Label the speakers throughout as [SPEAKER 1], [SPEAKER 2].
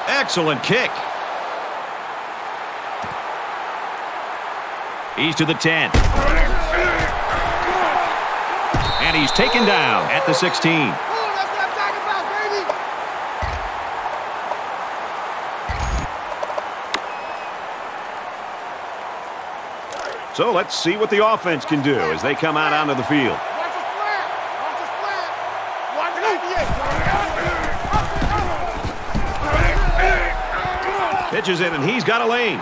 [SPEAKER 1] Excellent kick. He's to the 10. And he's taken down at the 16. So let's see what the offense can do as they come out onto the field. Pitches it, and he's got a lane.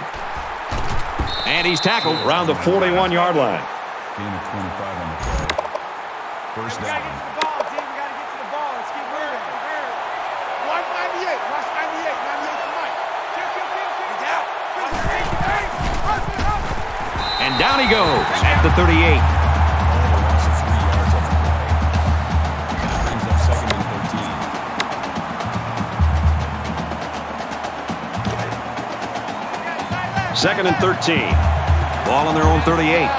[SPEAKER 1] And he's tackled around the 41-yard line.
[SPEAKER 2] Gain of 25 on the play. First down.
[SPEAKER 3] We got to get to the ball. Let's keep moving. Watch 98. Watch 98. 98 tonight.
[SPEAKER 1] And down he goes at the 38.
[SPEAKER 2] Loss of 3 yards on the play. That brings up 2nd and 13.
[SPEAKER 1] 2nd and 13. Ball on their own 38.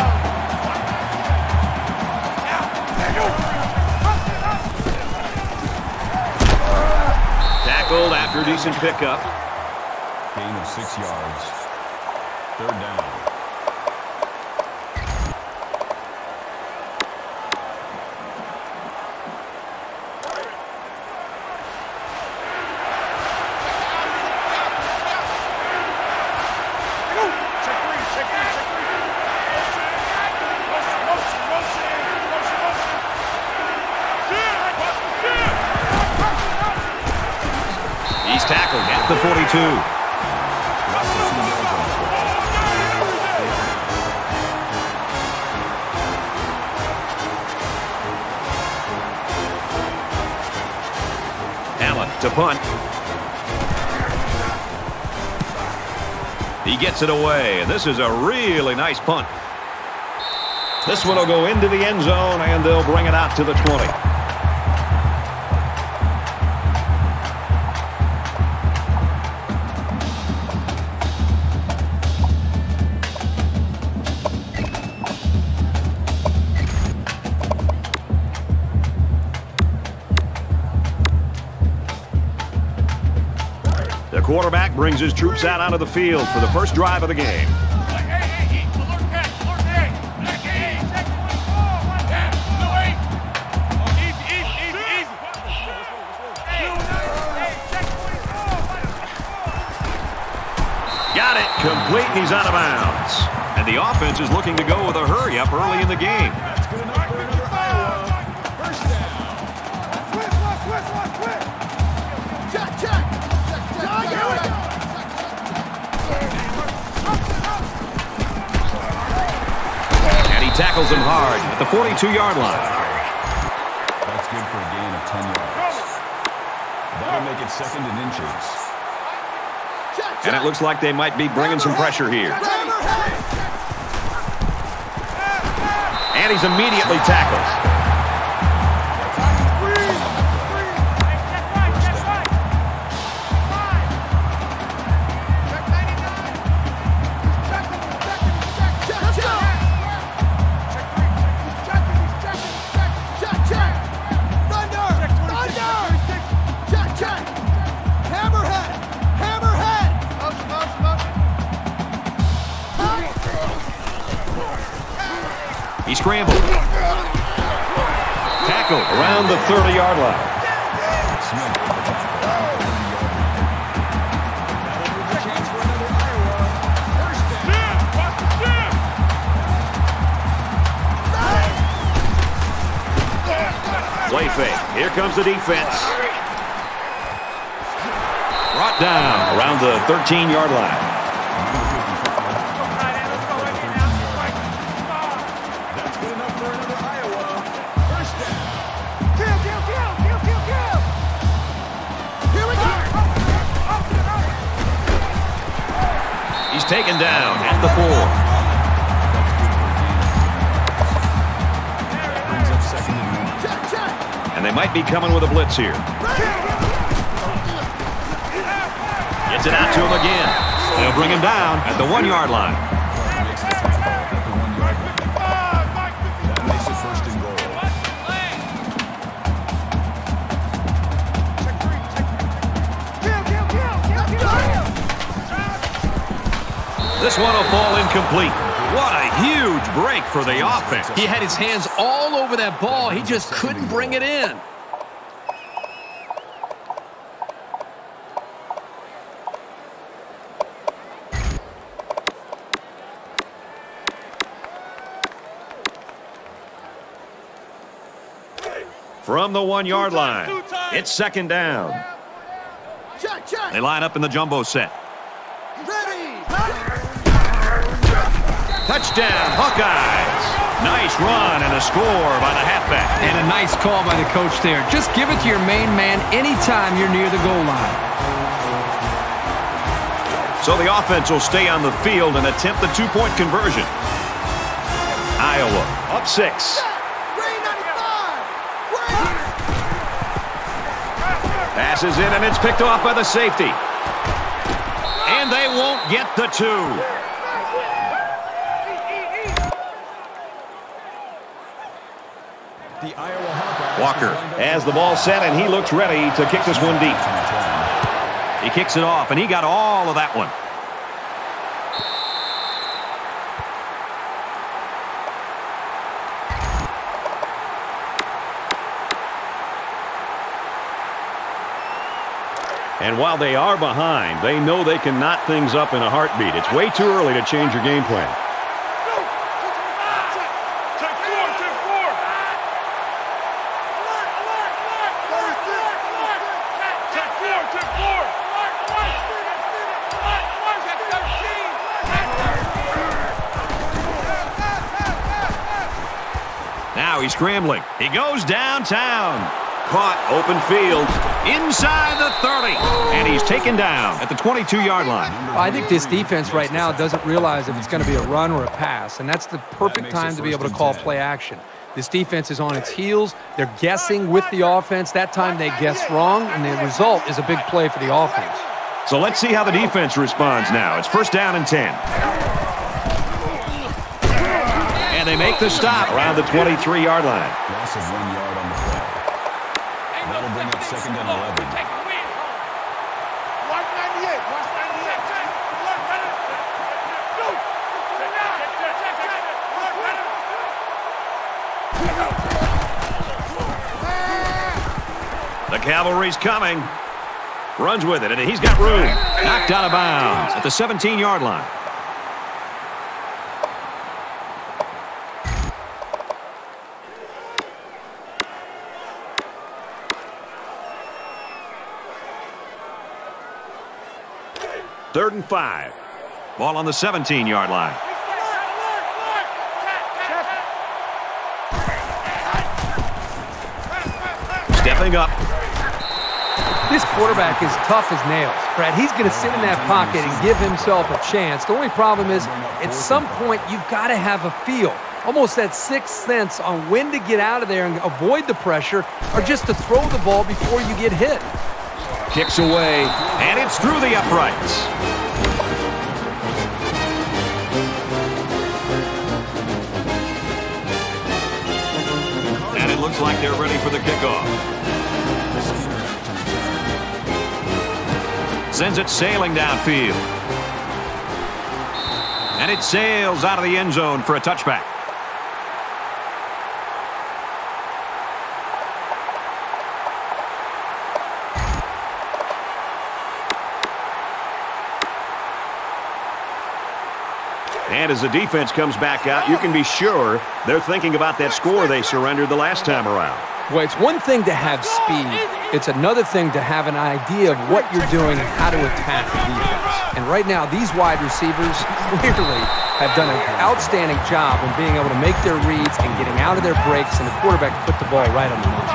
[SPEAKER 1] Tackled after a decent pickup.
[SPEAKER 2] Gain of 6 yards. 3rd down.
[SPEAKER 1] He's tackled at the 42. Allen to punt. He gets it away, and this is a really nice punt. This one will go into the end zone, and they'll bring it out to the 20. The quarterback brings his troops out onto the field for the first drive of the game. Got it. Complete, and he's out of bounds. And the offense is looking to go with a hurry-up early in the game.
[SPEAKER 2] That's good enough for another Iowa. First down.
[SPEAKER 1] And he tackles him hard at the 42-yard line.
[SPEAKER 2] That's good for a gain of 10 yards. That'll make it 2nd and inches.
[SPEAKER 1] And it looks like they might be bringing some pressure here. And he's immediately tackled. He scrambled. Tackle around the 30-yard line. Play fake. Here comes the defense. Brought down around the 13-yard line. He's taken down at the 4. And they might be coming with a blitz here. Gets it out to him again. They'll bring him down at the 1-yard line.
[SPEAKER 2] That makes it 1st and goal.
[SPEAKER 1] This one will fall incomplete. What a huge break for the offense.
[SPEAKER 4] He had his hands all over that ball. He just couldn't bring it in.
[SPEAKER 1] From the 1-yard line, it's second down. They line up in the jumbo set. Touchdown, Hawkeyes. Nice run and a score by the halfback.
[SPEAKER 4] And a nice call by the coach there. Just give it to your main man anytime you're near the goal line.
[SPEAKER 1] So the offense will stay on the field and attempt the 2-point conversion. Iowa up 6. Passes in, and it's picked off by the safety. And they won't get the 2. Walker has the ball set, and he looks ready to kick this one deep. He kicks it off, and he got all of that one. And while they are behind, they know they can knot things up in a heartbeat. It's way too early to change your game plan. Now he's scrambling. He goes downtown. Caught open field inside the 30. And he's taken down at the 22-yard line.
[SPEAKER 4] I think this defense right now doesn't realize if it's going to be a run or a pass, and that's the perfect time to be able to call play action. This defense is on its heels. They're guessing with the offense. That time they guessed wrong, and the result is a big play for the offense.
[SPEAKER 1] So let's see how the defense responds now. It's first down and 10. And they make the stop around the 23-yard line.
[SPEAKER 2] Loss of 1 yard on the play. That'll bring up second and 11.
[SPEAKER 1] The cavalry's coming. Runs with it, and he's got room. Knocked out of bounds at the 17-yard line. Third and 5. Ball on the 17-yard line. Stepping up.
[SPEAKER 4] This quarterback is tough as nails. Brad, he's going to sit in that pocket and give himself a chance. The only problem is, at some point, you've got to have a feel. Almost that sixth sense on when to get out of there and avoid the pressure, or just to throw the ball before you get hit.
[SPEAKER 1] Kicks away, and it's through the uprights. And it looks like they're ready for the kickoff. Sends it sailing downfield. And it sails out of the end zone for a touchback. And as the defense comes back out, you can be sure they're thinking about that score they surrendered the last time around.
[SPEAKER 4] Well, it's one thing to have speed. It's another thing to have an idea of what you're doing and how to attack the defense. And right now, these wide receivers clearly have done an outstanding job in being able to make their reads and getting out of their breaks, and the quarterback put the ball right on the money.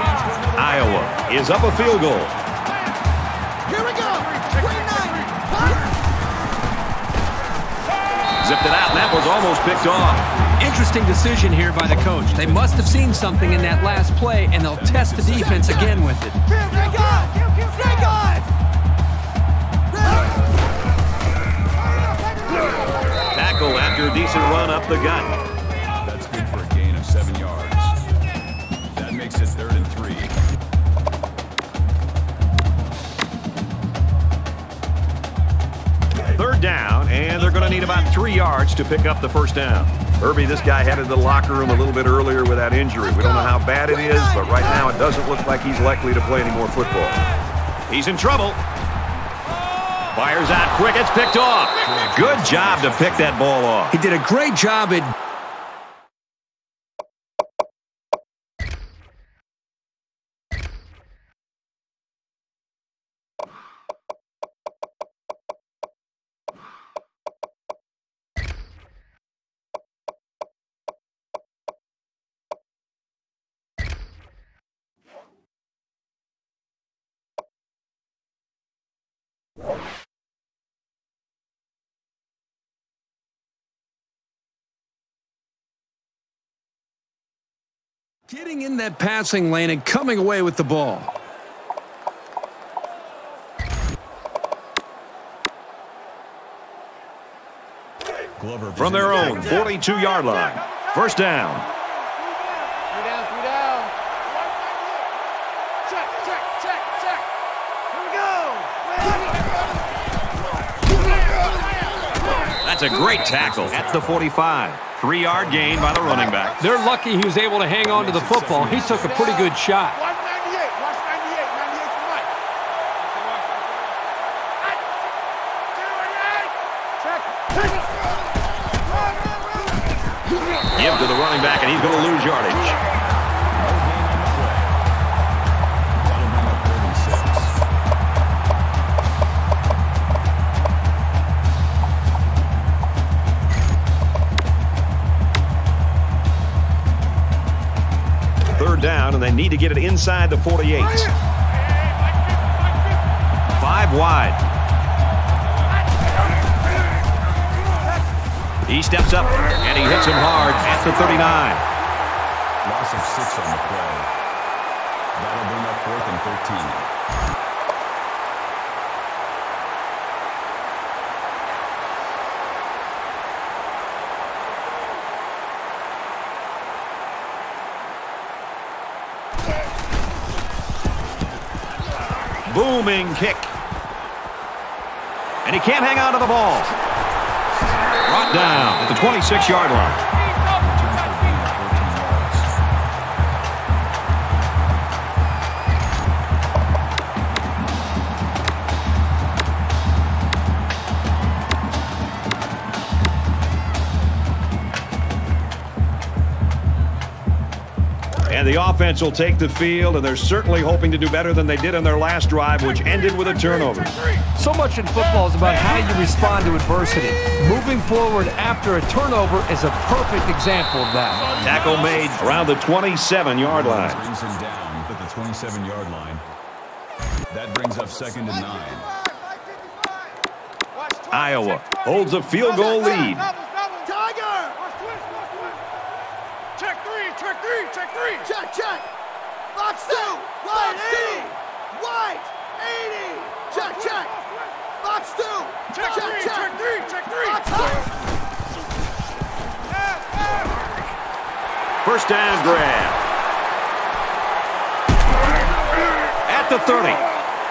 [SPEAKER 1] Iowa is up a field goal.
[SPEAKER 5] Here we go. 29.
[SPEAKER 1] Zipped it out, and that was almost picked off.
[SPEAKER 4] Interesting decision here by the coach. They must have seen something in that last play, and they'll test the defense again with it.
[SPEAKER 1] Tackle after a decent run up the gut.
[SPEAKER 2] That's good for a gain of 7 yards. That makes it 3rd and 3.
[SPEAKER 1] down, and they're going to need about 3 yards to pick up the first down. Herbie, this guy headed to the locker room a little bit earlier with that injury. We don't know how bad it is, but right now it doesn't look like he's likely to play any more football. He's in trouble. Fires out quick. It's picked off. Good job to pick that ball off.
[SPEAKER 6] He did a great job at... Getting in that passing lane and coming away with the ball.
[SPEAKER 1] From their own 42-yard line. First down.
[SPEAKER 3] 3 down, 3 down. Check, check, check, check. Here we go.
[SPEAKER 1] That's a great tackle at the 45. 3-yard gain by the running back.
[SPEAKER 4] They're lucky he was able to hang on to the football. He took a pretty good shot.
[SPEAKER 3] Watch 98. Watch 98. 98 for Mike.
[SPEAKER 1] Give to the running back, and he's going to lose yardage. Down, and they need to get it inside the 48. 5 wide. He steps up, and he hits him hard at the 39.
[SPEAKER 2] Loss of 6 on the play. That'll bring up 4th and 13.
[SPEAKER 1] Booming kick. And he can't hang on to the ball. Brought down at the 26-yard line. And the offense will take the field, and they're certainly hoping to do better than they did in their last drive, which ended with a turnover.
[SPEAKER 4] So much in football is about how you respond to adversity. Moving forward after a turnover is a perfect example of that.
[SPEAKER 1] Tackle made around the 27-yard line.
[SPEAKER 2] Brings him down at the 27-yard line. That brings up 2nd and 9.
[SPEAKER 1] Iowa holds a field goal lead.
[SPEAKER 5] Tiger!
[SPEAKER 3] Check 3, check 3, check 3.
[SPEAKER 5] Check, check. Box 2. Wide 80. Wide 80. Check, check. Box 2.
[SPEAKER 3] Check 3, check 3, check 3.
[SPEAKER 5] Box 2.
[SPEAKER 1] First down grab. At the 30.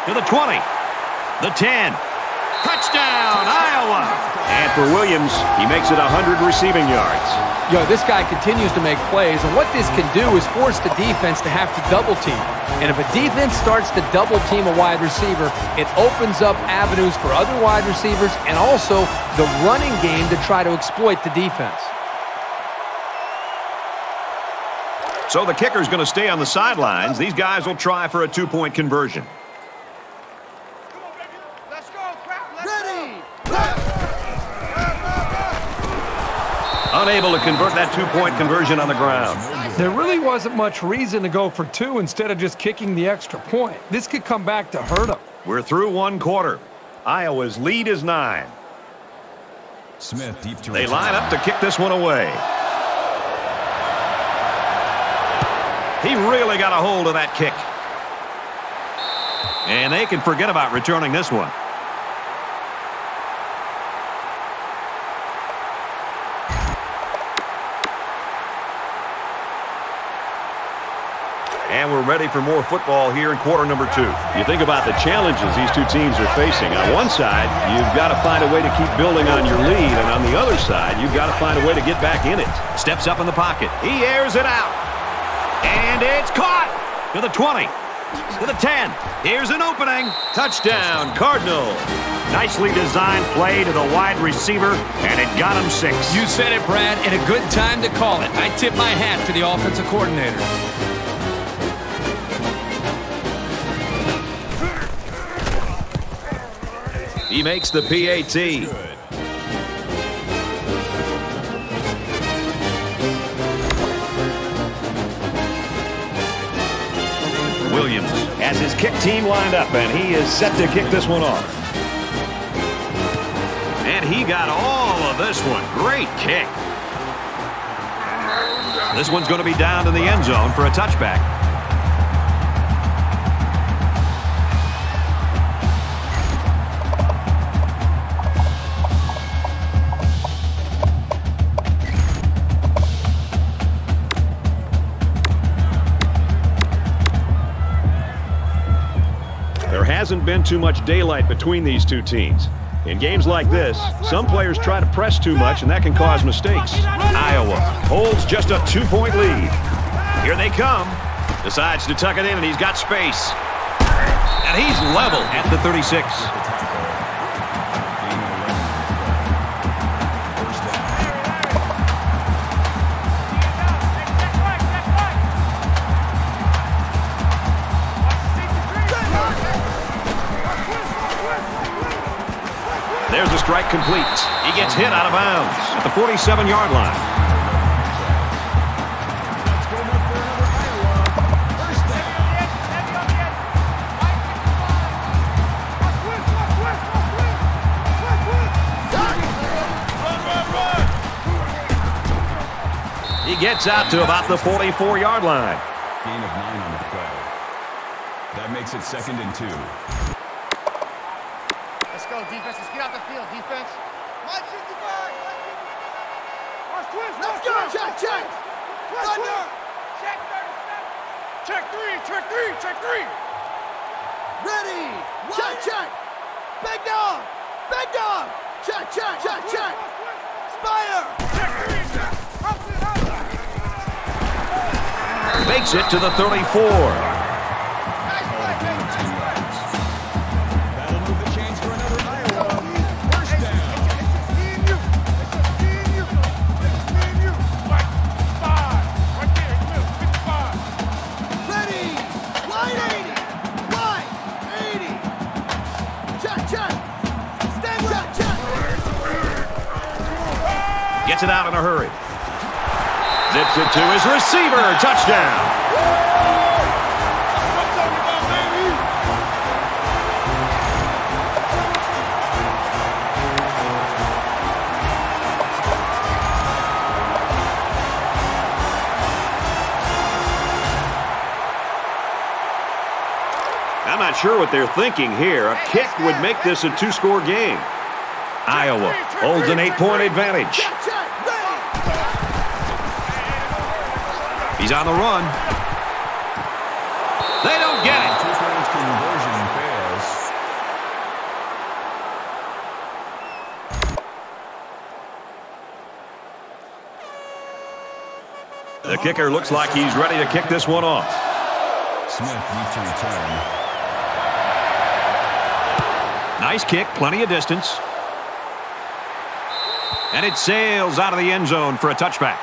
[SPEAKER 1] To the 20. The 10. Touchdown, Iowa. And for Williams, he makes it 100 receiving yards.
[SPEAKER 4] Yo, this guy continues to make plays, and what this can do is force the defense to have to double team. And if a defense starts to double team a wide receiver, it opens up avenues for other wide receivers and also the running game to try to exploit the defense.
[SPEAKER 1] So the kicker's going to stay on the sidelines. These guys will try for a 2-point conversion. Unable to convert that 2-point conversion on the ground.
[SPEAKER 4] There really wasn't much reason to go for 2 instead of just kicking the extra point. This could come back to hurt them.
[SPEAKER 1] We're through 1 quarter. Iowa's lead is 9.
[SPEAKER 2] Smith deep to
[SPEAKER 1] They line up to kick this one away. He really got a hold of that kick. And they can forget about returning this one. And we're ready for more football here in quarter number 2.
[SPEAKER 2] You think about the challenges these two teams are facing. On one side, you've got to find a way to keep building on your lead. And on the other side, you've got to find a way to get back in it.
[SPEAKER 1] Steps up in the pocket. He airs it out. And it's caught to the 20. To the 10. Here's an opening. Touchdown, Cardinals. Nicely designed play to the wide receiver, and it got him 6.
[SPEAKER 6] You said it, Brad, and a good time to call it. I tip my hat to the offensive coordinator.
[SPEAKER 1] He makes the PAT. Williams has his kick team lined up, and he is set to kick this one off. And he got all of this one. Great kick. This one's going to be down in the end zone for a touchback. There hasn't been too much daylight between these two teams. In games like this, some players try to press too much, and that can cause mistakes. Iowa holds just a 2-point lead. Here they come. Decides to tuck it in, and he's got space. And he's level at the 36. There's a strike complete. He gets hit out of bounds at the 47-yard line. He gets out to about the 44-yard line.
[SPEAKER 2] Gain of 9 on the play. That makes it 2nd and 2.
[SPEAKER 3] Let's go, defense. Let's get out the field, defense. Let's go. Check. Thunder. Check 3.
[SPEAKER 5] Ready. Check. Big dog. Check. Spire.
[SPEAKER 1] Makes it to the 34. Gets it out in a hurry. Zips it to his receiver. Touchdown. I'm not sure what they're thinking here. A kick would make this a 2-score game. Iowa holds an 8-point advantage. He's on the run. They don't get it.
[SPEAKER 2] 2-point conversion fails.
[SPEAKER 1] The kicker looks like he's ready to kick this one off.
[SPEAKER 2] Smith needs to return.
[SPEAKER 1] Nice kick, plenty of distance. And it sails out of the end zone for a touchback.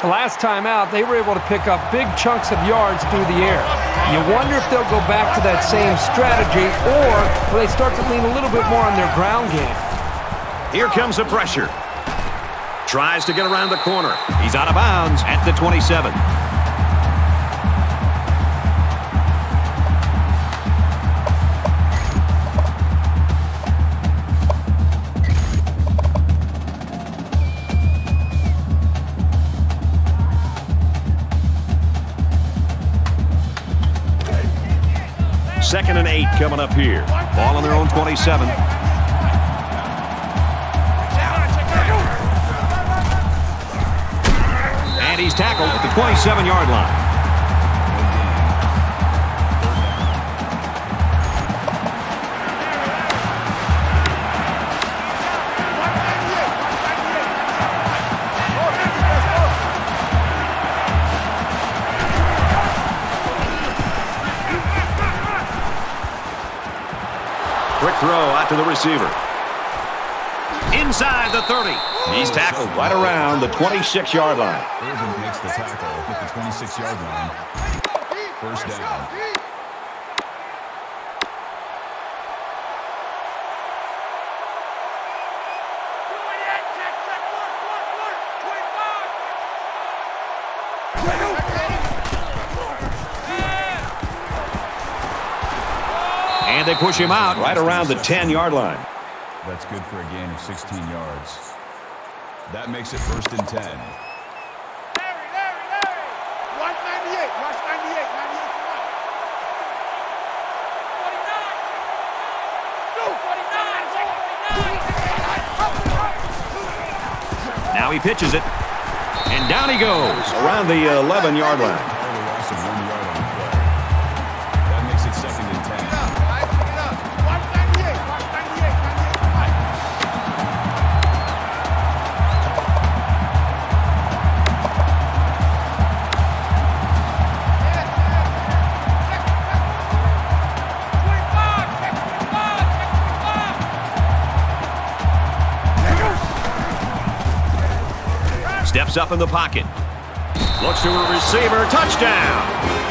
[SPEAKER 4] The last time out, they were able to pick up big chunks of yards through the air. You wonder if they'll go back to that same strategy, or will they start to lean a little bit more on their ground game?
[SPEAKER 1] Here comes the pressure. Tries to get around the corner. He's out of bounds at the 27.
[SPEAKER 2] 2nd and 8 coming up here. Ball on their own 27. And he's tackled at the 27-yard line. Quick throw out to the receiver. Inside the 30. He's tackled right around the 26-yard line.
[SPEAKER 7] Irvin makes the tackle at the 26-yard line. First down.
[SPEAKER 2] And they push him out right around the 10-yard line.
[SPEAKER 7] That's good for a gain of 16 yards. That makes it 1st and 10.
[SPEAKER 3] Larry. 198. Rush 98. 98
[SPEAKER 2] Now he pitches it. And down he goes around the 11-yard line.
[SPEAKER 7] That makes it 2nd and 10.
[SPEAKER 2] Steps up in the pocket. Looks to a receiver. Touchdown.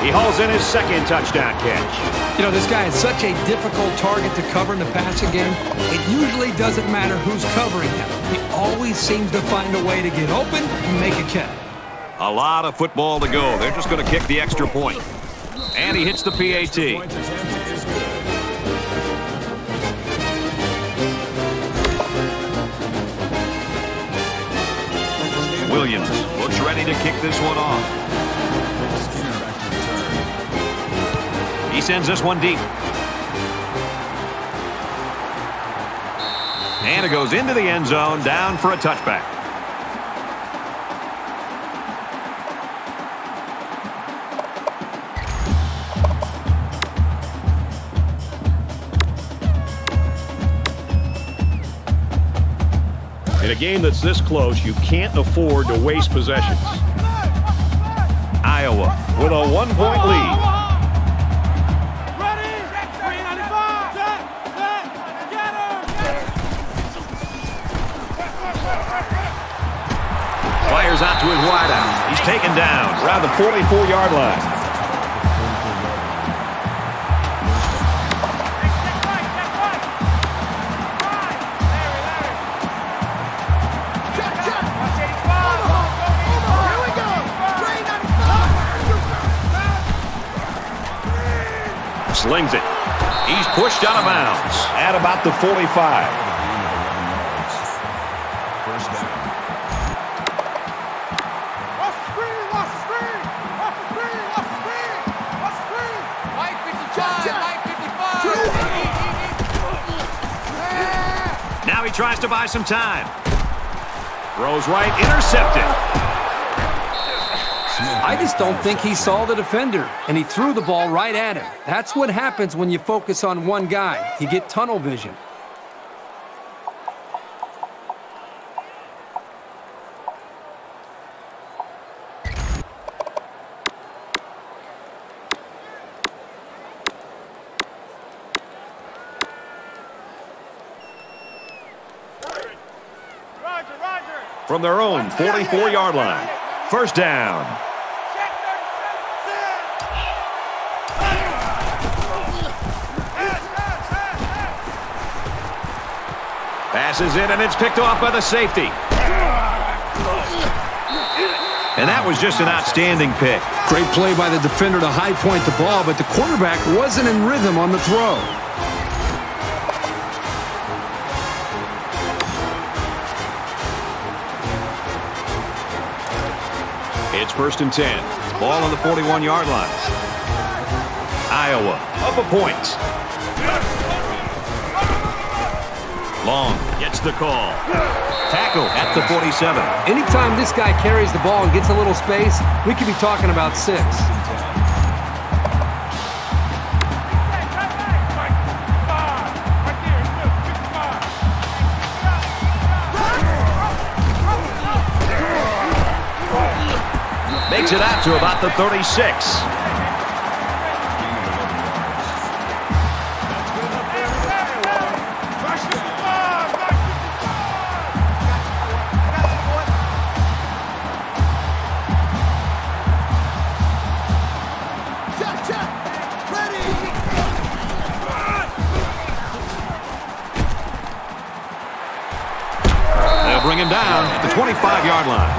[SPEAKER 2] He hauls in his 2nd touchdown catch.
[SPEAKER 6] You know, this guy is such a difficult target to cover in the passing game. It usually doesn't matter who's covering him. He always seems to find a way to get open and make a catch.
[SPEAKER 2] A lot of football to go. They're just going to kick the extra point. And he hits the PAT. Williams looks ready to kick this one off. He sends this one deep. And it goes into the end zone, down for a touchback. In a game that's this close, you can't afford to waste possessions. Iowa with a 1-point lead. Fires out to his wideout. He's taken down around the 44-yard line. Slings it. He's pushed out of bounds at about the 45.
[SPEAKER 7] First down.
[SPEAKER 2] Now he tries to buy some time. Throws right, intercepted.
[SPEAKER 4] I just don't think he saw the defender, and he threw the ball right at him. That's what happens when you focus on one guy. You get tunnel vision.
[SPEAKER 2] From their own 44-yard line. First down. Passes it, and it's picked off by the safety. And that was just an outstanding pick.
[SPEAKER 6] Great play by the defender to high point the ball, but the quarterback wasn't in rhythm on the throw. It's
[SPEAKER 2] 1st and 10. Ball on the 41-yard line. Iowa up a point. Long gets the call. Tackle at the 47.
[SPEAKER 4] Anytime this guy carries the ball and gets a little space, we could be talking about 6.
[SPEAKER 2] Makes it out to about the 36. They'll bring him down at the 25-yard line.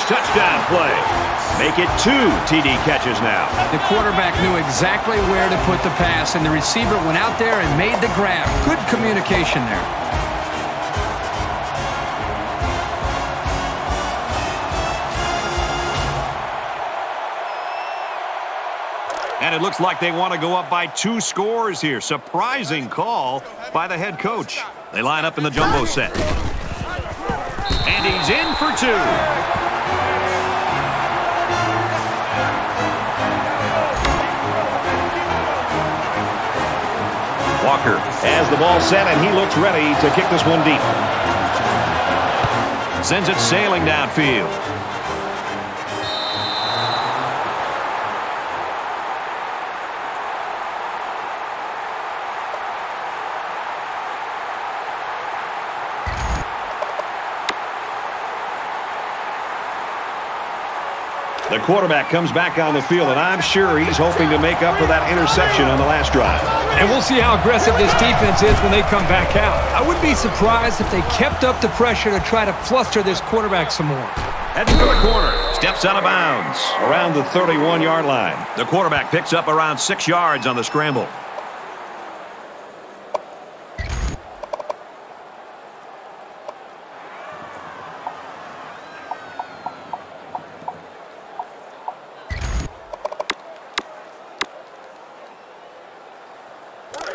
[SPEAKER 2] Touchdown play. Make it 2 TD catches now.
[SPEAKER 6] The quarterback knew exactly where to put the pass, and the receiver went out there and made the grab. Good communication there.
[SPEAKER 2] And it looks like they want to go up by 2 scores here. Surprising call by the head coach. They line up in the jumbo set. And he's in for 2. Walker has the ball set, and he looks ready to kick this one deep. Sends it sailing downfield. The quarterback comes back on the field, and I'm sure he's hoping to make up for that interception on the last drive.
[SPEAKER 6] And we'll see how aggressive this defense is when they come back out. I wouldn't be surprised if they kept up the pressure to try to fluster this quarterback some more.
[SPEAKER 2] Heading for the corner. Steps out of bounds around the 31-yard line. The quarterback picks up around 6 yards on the scramble.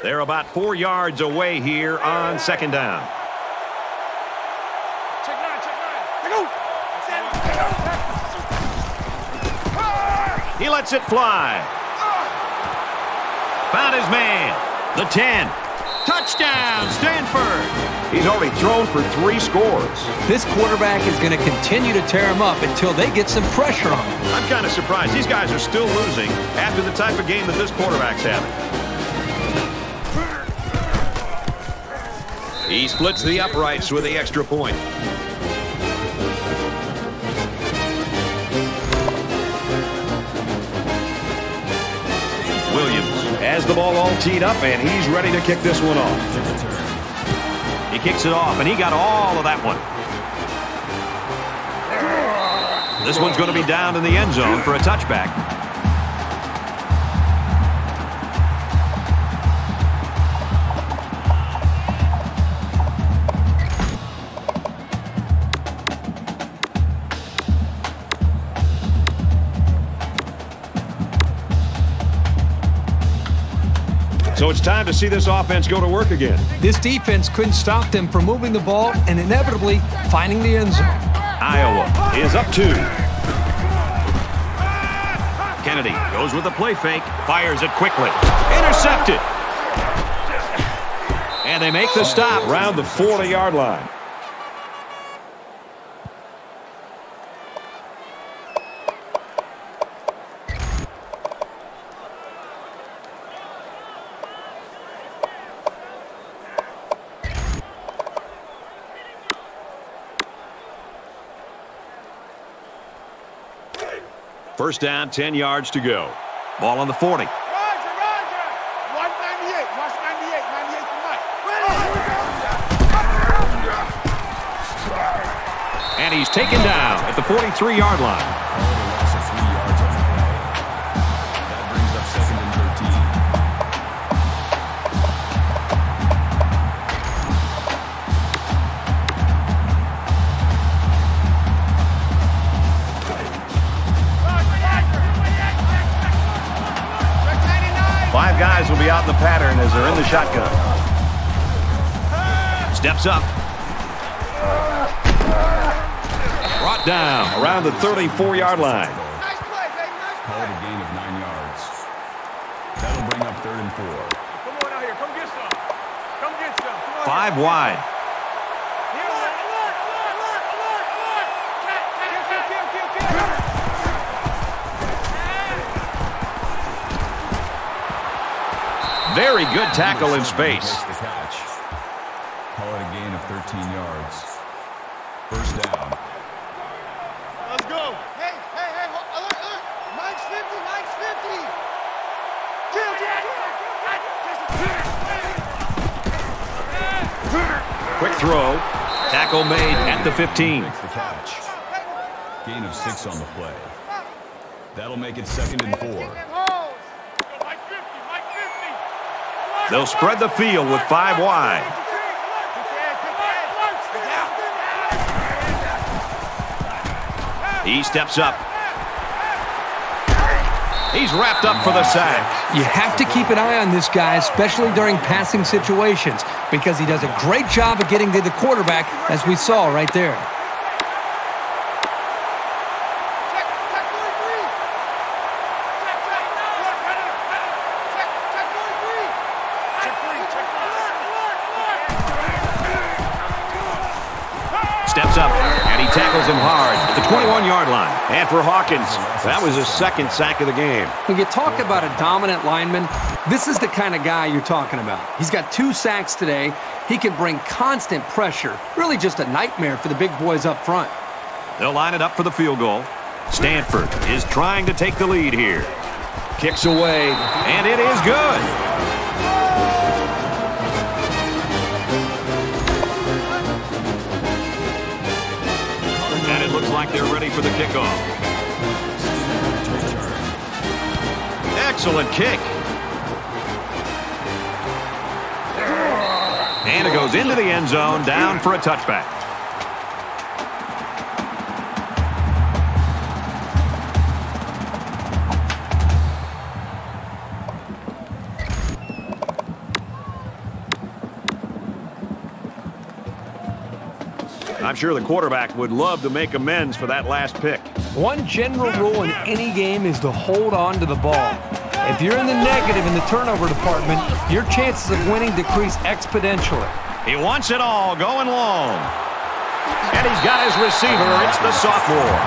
[SPEAKER 2] They're about 4 yards away here on 2nd down.
[SPEAKER 3] Check 9, check 9.
[SPEAKER 2] He lets it fly. Found his man. The 10. Touchdown, Stanford. He's already thrown for 3 scores.
[SPEAKER 6] This quarterback is going to continue to tear him up until they get some pressure on him.
[SPEAKER 2] I'm kind of surprised. These guys are still losing after the type of game that this quarterback's having. He splits the uprights with the extra point. Williams has the ball all teed up, and he's ready to kick this one off. He kicks it off, and he got all of that one. This one's going to be down in the end zone for a touchback. So it's time to see this offense go to work again.
[SPEAKER 6] This defense couldn't stop them from moving the ball and inevitably finding the end zone.
[SPEAKER 2] Iowa is up 2. Kennedy goes with a play fake, fires it quickly. Intercepted. And they make the stop around the 40-yard line. First down, 10 yards to go. Ball on the 40.
[SPEAKER 3] Roger, roger. 198. Watch 98. 98 tonight.
[SPEAKER 2] And he's taken down at the 43-yard line.
[SPEAKER 7] Loss of 3 yards on the play. That brings up 2nd and 13.
[SPEAKER 1] Five guys will be out in the pattern as they're in the shotgun.
[SPEAKER 2] Steps up. Brought down around the 34-yard line.
[SPEAKER 3] Nice play, baby. Nice
[SPEAKER 7] Call it
[SPEAKER 3] play.
[SPEAKER 7] a gain of 9 yards. That'll bring up 3rd and 4.
[SPEAKER 3] Come on out here. Come get some. Come get some. Come on.
[SPEAKER 2] 5 wide.
[SPEAKER 3] Here, alert. Kill.
[SPEAKER 2] Very good tackle in space.
[SPEAKER 7] Makes the catch. Call it a gain of 13 yards. 1st down.
[SPEAKER 3] Let's go. Hey. Alert. Mike's 50. Kill.
[SPEAKER 2] Quick throw. Tackle made at the 15.
[SPEAKER 7] Makes the catch. Gain of 6 on the play. That'll make it 2nd and 4.
[SPEAKER 2] They'll spread the field with 5 wide. He steps up. He's wrapped up for the sack.
[SPEAKER 6] You have to keep an eye on this guy, especially during passing situations, because he does a great job of getting to the quarterback, as we saw right there.
[SPEAKER 2] Steps up, and he tackles him hard at the 21-yard line.
[SPEAKER 1] And for Hawkins, that was his 2nd sack of the game.
[SPEAKER 6] When you talk about a dominant lineman, this is the kind of guy you're talking about. He's got 2 sacks today. He can bring constant pressure. Really just a nightmare for the big boys up front.
[SPEAKER 2] They'll line it up for the field goal. Stanford is trying to take the lead here. Kicks away, and it is good. And it looks like they're ready for the kickoff. Excellent kick. And it goes into the end zone, down for a touchback.
[SPEAKER 1] I'm sure the quarterback would love to make amends for that last pick.
[SPEAKER 6] One general rule in any game is to hold on to the ball. If you're in the negative in the turnover department, your chances of winning decrease exponentially.
[SPEAKER 2] He wants it all going long. And he's got his receiver. It's the sophomore.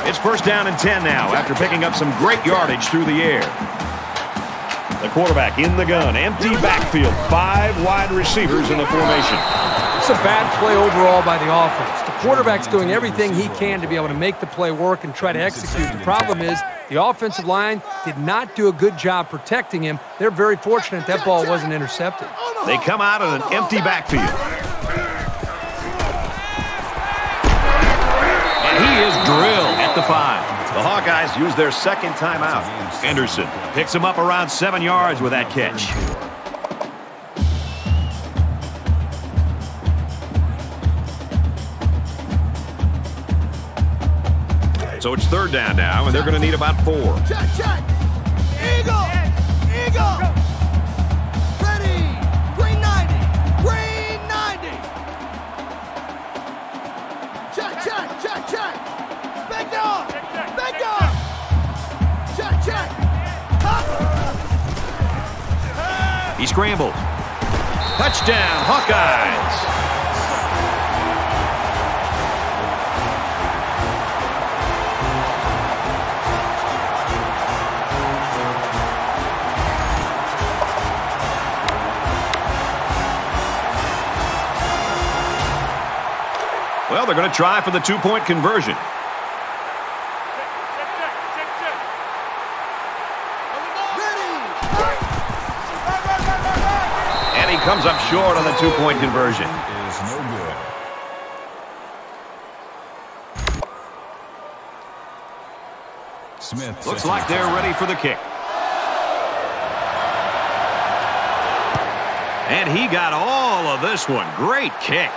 [SPEAKER 2] It's 1st down and 10 now after picking up some great yardage through the air. The quarterback in the gun. Empty backfield. 5 wide receivers in the formation.
[SPEAKER 4] It's a bad play overall by the offense. The quarterback's doing everything he can to be able to make the play work and try to execute. The problem is the offensive line did not do a good job protecting him. They're very fortunate that ball wasn't intercepted.
[SPEAKER 2] They come out in an empty backfield. And he is drilled at the 5.
[SPEAKER 1] The Hawkeyes use their 2nd timeout.
[SPEAKER 2] Henderson picks him up around 7 yards with that catch. So it's 3rd down now, and they're going to need about 4.
[SPEAKER 5] Check. Eagle. Ready. Green 90. Check. Big dog. Check.
[SPEAKER 2] He scrambled. Touchdown, Hawkeyes. Well, they're going to try for the 2-point conversion.
[SPEAKER 1] he comes up short on the two-point conversion.
[SPEAKER 7] Is no good. Smith
[SPEAKER 2] Looks like they're ready for the kick. And he got all of this one. Great kick.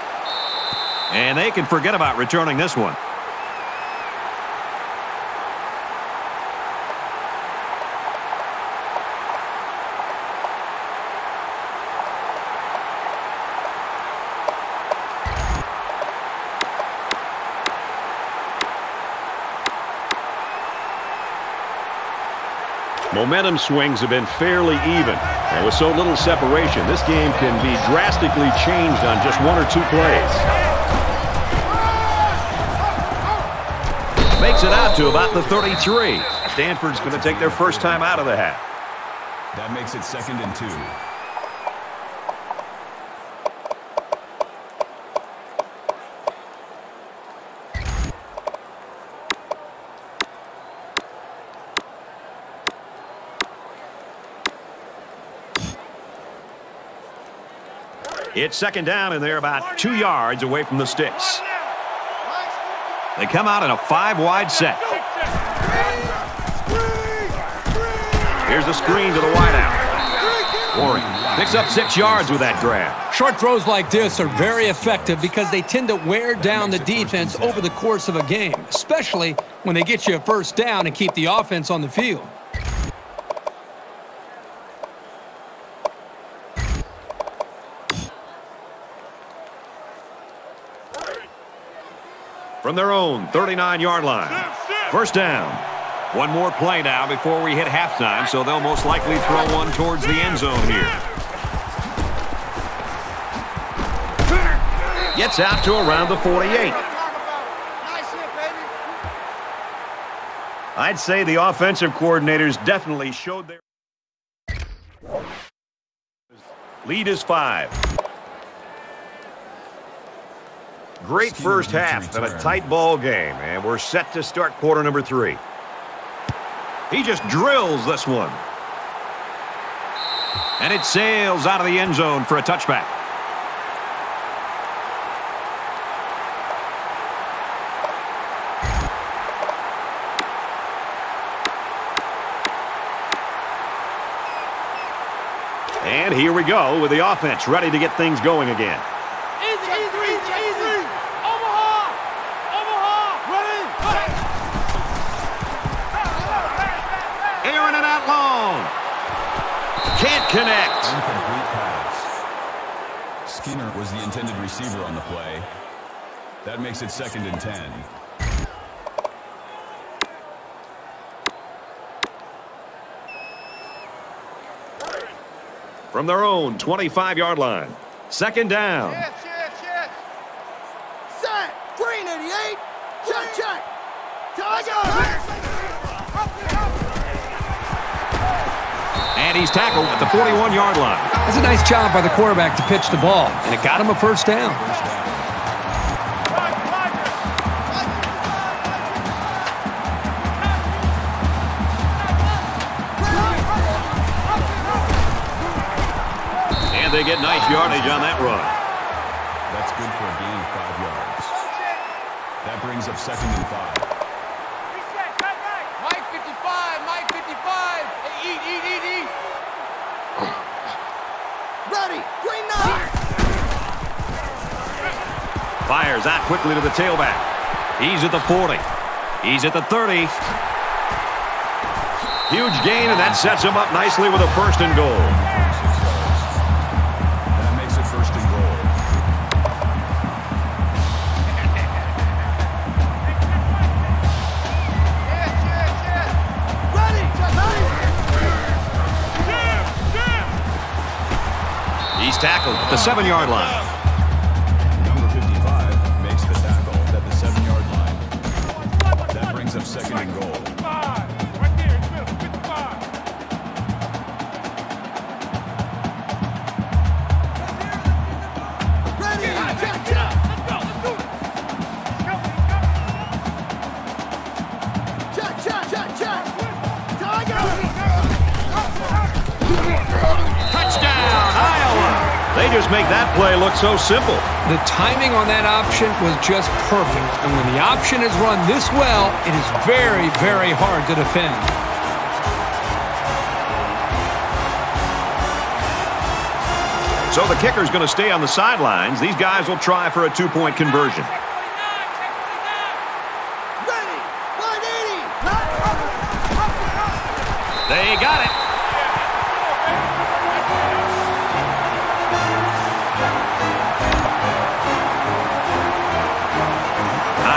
[SPEAKER 2] And they can forget about returning this one.
[SPEAKER 1] Momentum swings have been fairly even. And with so little separation, this game can be drastically changed on just one or two plays.
[SPEAKER 2] Makes it out to about the 33. Stanford's going to take their first time out of the half.
[SPEAKER 7] That makes it 2nd and 2.
[SPEAKER 2] It's 2nd down, and they're about 2 yards away from the sticks. They come out in a 5-wide set. Here's the screen to the wideout. Warren picks up 6 yards with that grab.
[SPEAKER 6] Short throws like this are very effective because they tend to wear down the defense over the course of a game, especially when they get you a first down and keep the offense on the field.
[SPEAKER 2] From their own 39-yard line. First down. One more play now before we hit halftime, so they'll most likely throw one towards the end zone here. Gets out to around the 48.
[SPEAKER 1] I'd say the offensive coordinators definitely showed their lead is 5. Great first half and a tight ball game, and we're set to start quarter number 3.
[SPEAKER 2] He just drills this one. And it sails out of the end zone for a touchback.
[SPEAKER 1] And here we go with the offense ready to get things going again.
[SPEAKER 2] Can't connect.
[SPEAKER 7] Incomplete pass. Skinner was the intended receiver on the play. That makes it 2nd and 10.
[SPEAKER 1] From their own 25-yard line. 2nd down.
[SPEAKER 5] Set. Green 88. Check. Tiger.
[SPEAKER 2] And he's tackled at the 41-yard line.
[SPEAKER 6] That's a nice job by the quarterback to pitch the ball, and it got him a first down.
[SPEAKER 2] And they get nice yardage on that run.
[SPEAKER 7] That's good for a gain of 5 yards. That brings up 2nd and 5.
[SPEAKER 3] Mike 55, Mike 55. Hey, eat.
[SPEAKER 5] Ready. Green 9.
[SPEAKER 2] Fires out quickly to the tailback. He's at the 40. He's at the 30. Huge gain, and that sets him up nicely with a 1st and goal.
[SPEAKER 7] That makes it 1st and goal.
[SPEAKER 2] He's tackled at the 7-yard line.
[SPEAKER 7] Number 55 makes the tackle at the 7-yard line. That brings up 2nd and goal.
[SPEAKER 2] They just make that play look so simple.
[SPEAKER 6] The timing on that option was just perfect. And when the option is run this well, it is very, very hard to defend.
[SPEAKER 2] So the kicker's going to stay on the sidelines. These guys will try for a two-point conversion.
[SPEAKER 5] Ready. 180.
[SPEAKER 2] They got it.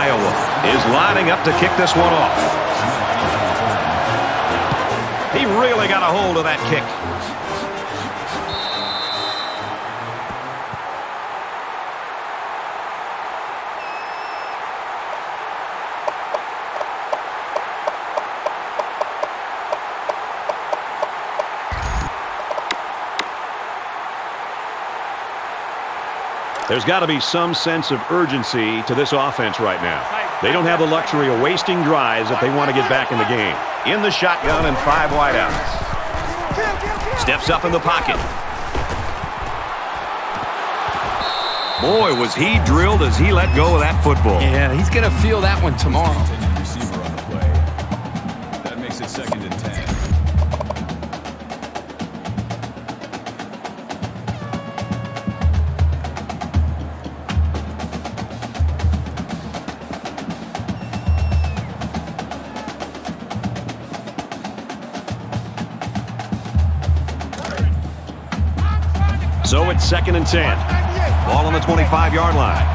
[SPEAKER 2] Iowa is lining up to kick this one off. He really got a hold of that kick. There's got to be some sense of urgency to this offense right now. They don't have the luxury of wasting drives if they want to get back in the game. In the shotgun and 5 wideouts. Steps up in the pocket. Boy, was he drilled as he let go of that football.
[SPEAKER 6] Yeah, he's going to feel that one tomorrow.
[SPEAKER 7] Intended receiver on the play. That makes it 2nd and 10.
[SPEAKER 2] So it's 2nd and 10. Ball on the 25-yard line.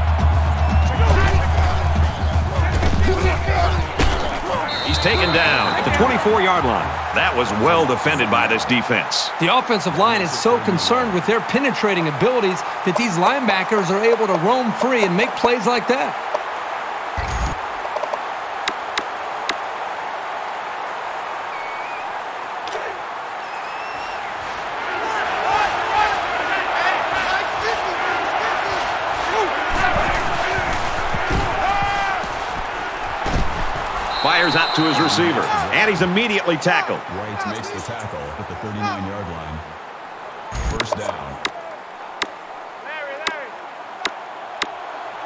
[SPEAKER 2] He's taken down at the 24-yard line. That was well defended by this defense.
[SPEAKER 6] The offensive line is so concerned with their penetrating abilities that these linebackers are able to roam free and make plays like that.
[SPEAKER 2] Fires out to his receiver, and he's immediately tackled.
[SPEAKER 7] White makes the tackle at the 39-yard line. 1st down.
[SPEAKER 3] Larry.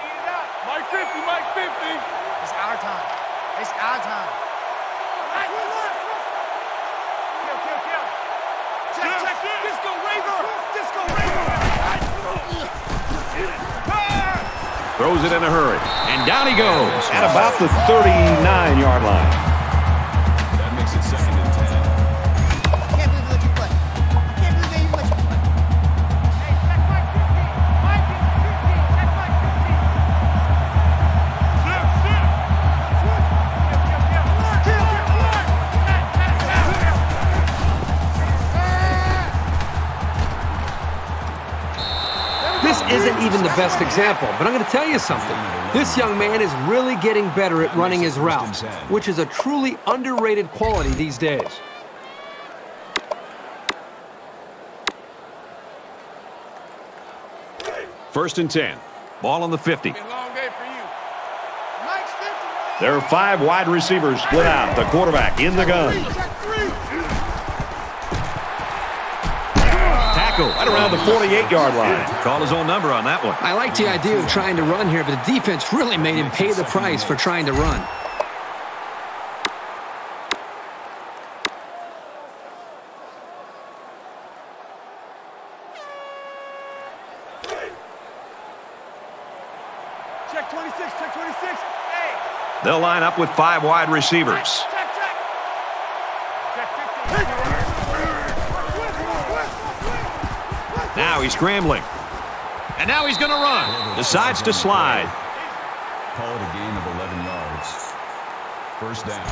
[SPEAKER 3] Eat it up. Mike 50, Mike 50. It's our time. It's our time. Kill. Check. Disco Razor.
[SPEAKER 2] Throws it in a hurry, and down he goes at about the 39-yard line.
[SPEAKER 7] That makes it 2nd and 10.
[SPEAKER 5] Can't believe what you play. Can't believe what you play.
[SPEAKER 3] Hey, check Mike 15. Mike is 15. Check Mike 15.
[SPEAKER 6] This isn't even the best example, but I'm going to tell you something. This young man is really getting better at running his routes, which is a truly underrated quality these days.
[SPEAKER 2] First and 10. Ball on the 50.
[SPEAKER 3] Been a long day for you. Mike's 50.
[SPEAKER 2] There are 5 wide receivers split out. The quarterback in the gun. Tackle right around the 48-yard line. Called his own number on that one.
[SPEAKER 6] I like the idea of trying to run here, but the defense really made him pay the price for trying to run.
[SPEAKER 3] Check 26. Hey.
[SPEAKER 2] They'll line up with 5 wide receivers.
[SPEAKER 3] Check 15.
[SPEAKER 2] Now he's scrambling. And now he's going to run. Decides to slide.
[SPEAKER 7] Call it a gain of 11 yards. 1st down.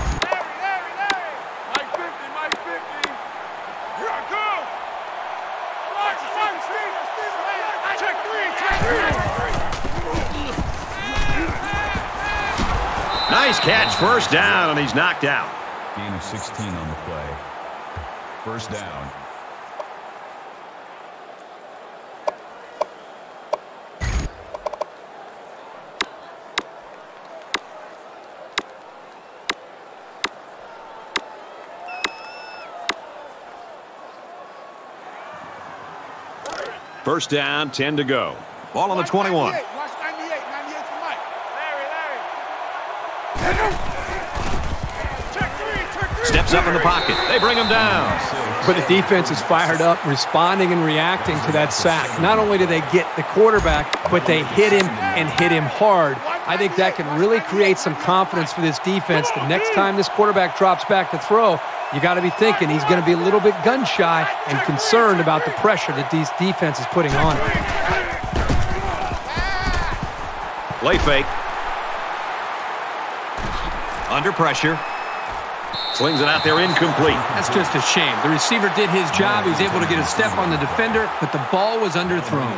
[SPEAKER 3] Larry. Mike 50. Here I come. Check 3.
[SPEAKER 2] Nice catch. First down, and he's knocked out.
[SPEAKER 7] Gain of 16 on the play. 1st down.
[SPEAKER 2] First down, 10 to go. Ball on the 21.
[SPEAKER 3] Watch 98 for Mike. Larry.
[SPEAKER 2] Steps up in the pocket. They bring him down.
[SPEAKER 4] But the defense is fired up, responding and reacting to that sack. Not only do they get the quarterback, but they hit him and hit him hard. I think that can really create some confidence for this defense. The next time this quarterback drops back to throw, you got to be thinking he's going to be a little bit gun-shy and concerned about the pressure that these defense is putting on him.
[SPEAKER 2] Play fake. Under pressure. Slings it out there, incomplete.
[SPEAKER 6] That's just a shame. The receiver did his job. He was able to get a step on the defender, but the ball was underthrown.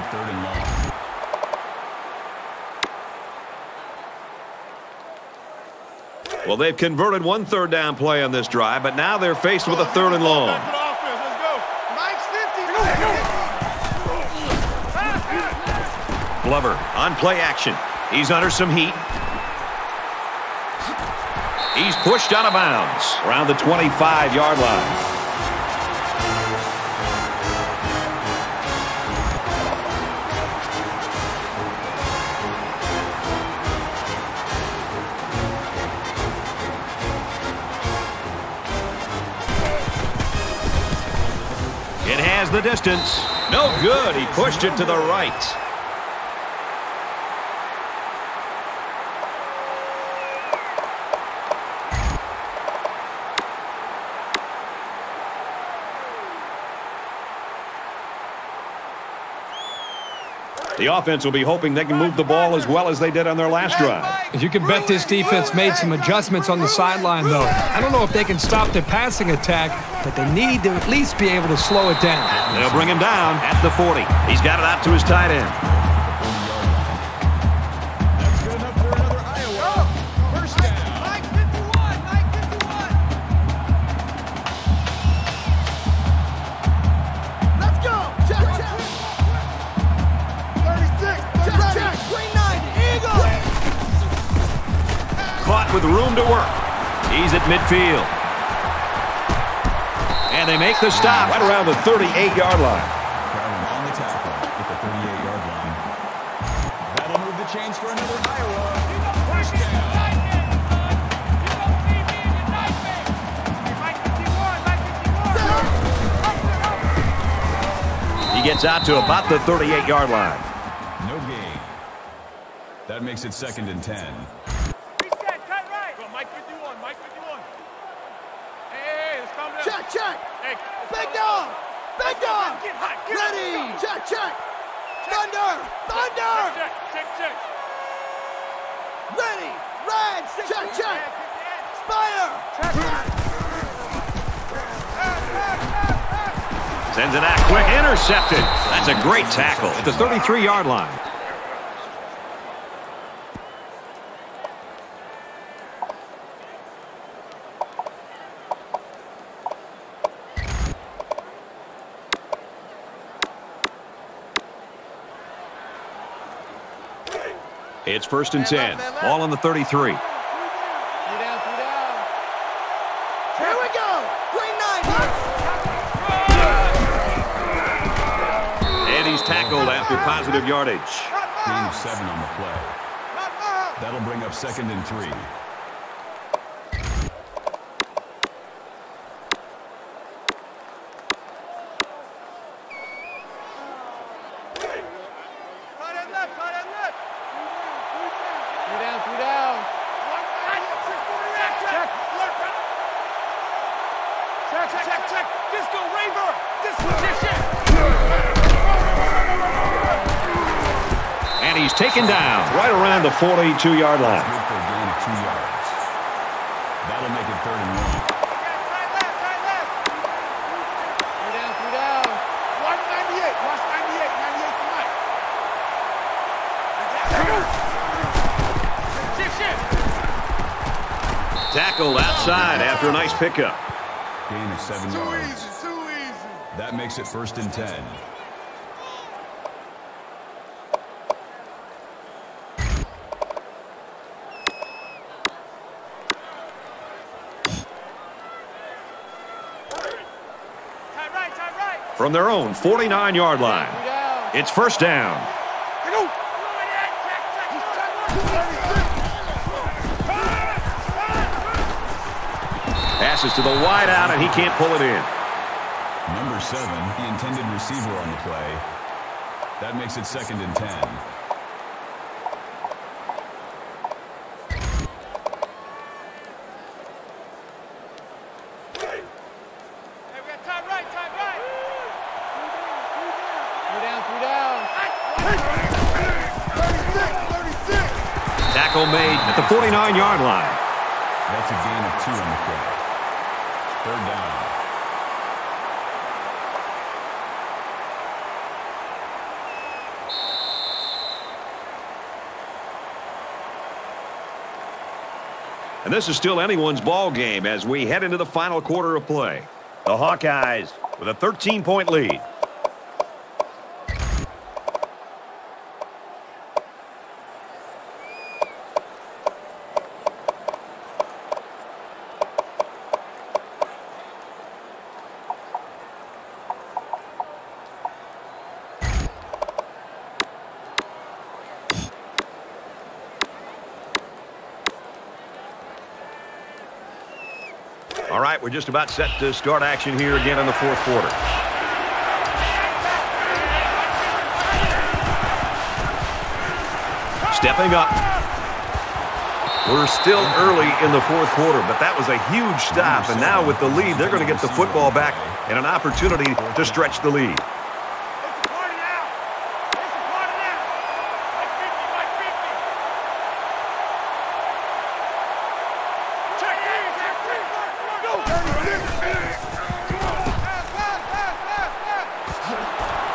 [SPEAKER 2] Well, they've converted one third down play on this drive, but now they're faced with a third and long. Glover on play action. He's under some heat. He's pushed out of bounds around the 25-yard line. It has the distance. No good. He pushed it to the right. The offense will be hoping they can move the ball as well as they did on their last drive.
[SPEAKER 4] You can bet this defense made some adjustments on the sideline, though. I don't know if they can stop the passing attack, but they need to at least be able to slow it down.
[SPEAKER 2] They'll bring him down at the 40. He's got it out to his tight end.
[SPEAKER 7] That's good enough for another Iowa. First down.
[SPEAKER 5] Mike 51, Mike 51. Let's go. Check, check.
[SPEAKER 3] 36.
[SPEAKER 5] Check, check. Green 90. Eagle.
[SPEAKER 2] Caught with room to work. He's at midfield. And they make the stop right around the 38-yard line.
[SPEAKER 7] Crowded on the tackle at the 38-yard line. That'll move the chains for another Iowa. First down.
[SPEAKER 2] He gets out to about the 38-yard line.
[SPEAKER 7] No gain. That makes it 2nd and 10.
[SPEAKER 3] Reset, cut right. Go, Mike 51, Mike 51. Hey, let's calm down.
[SPEAKER 5] Check, check.
[SPEAKER 3] Hey,
[SPEAKER 5] Big dog. Big dog.
[SPEAKER 3] Get hot. Get
[SPEAKER 5] Ready.
[SPEAKER 3] hot.
[SPEAKER 5] Check, check. Thunder. Thunder.
[SPEAKER 3] Check, check, check.
[SPEAKER 5] Ready. Red. Check, check. Spire.
[SPEAKER 2] Sends it out quick. Intercepted. That's a great tackle at the 33-yard line. It's 1st and 10. Ball on the 33.
[SPEAKER 5] Here we go. Green 90.
[SPEAKER 2] And he's tackled after positive yardage.
[SPEAKER 7] Gain of 7 on the play. That'll bring up 2nd and 3.
[SPEAKER 2] And he's taken down right around the 42-yard line.
[SPEAKER 7] Good for a gain of 2 yards. That'll make it 3rd and 1.
[SPEAKER 3] Three down. Watch 98. Watch 98. 98 for Mike.
[SPEAKER 2] Tackled outside after a nice pickup.
[SPEAKER 7] Gain of 7
[SPEAKER 3] Too
[SPEAKER 7] yards.
[SPEAKER 3] easy. Too easy.
[SPEAKER 7] That makes it 1st and 10.
[SPEAKER 2] From their own 49-yard line. It's first down. Passes to the wide out, and he can't pull it in.
[SPEAKER 7] Number 7, the intended receiver on the play. That makes it 2nd and 10.
[SPEAKER 2] Tackle made at the 49-yard line.
[SPEAKER 7] That's a gain of 2 on the play. 3rd down.
[SPEAKER 2] And this is still anyone's ball game as we head into the final quarter of play. The Hawkeyes with a 13-point lead. All right, we're just about set to start action here again in the 4th quarter. Stepping up. We're still early in the 4th quarter, but that was a huge stop. And now with the lead, they're going to get the football back and an opportunity to stretch the lead.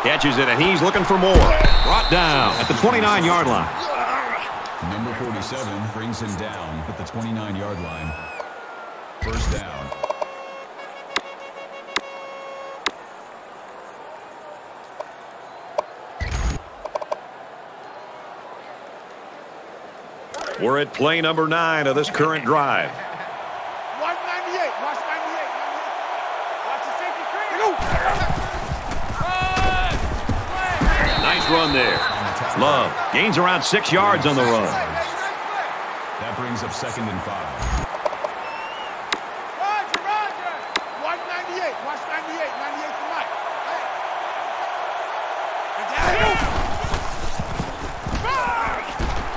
[SPEAKER 2] Catches it, and he's looking for more. Brought down at the 29-yard line.
[SPEAKER 7] Number 47 brings him down at the 29-yard line. First down.
[SPEAKER 2] We're at play number 9 of this current drive.
[SPEAKER 3] 198. Watch 98. Watch the safety cream.
[SPEAKER 2] Nice run there. Love gains around 6 yards on the run.
[SPEAKER 7] That brings up 2nd and 5.
[SPEAKER 3] Roger. 198. Watch 98. 98 to Mike.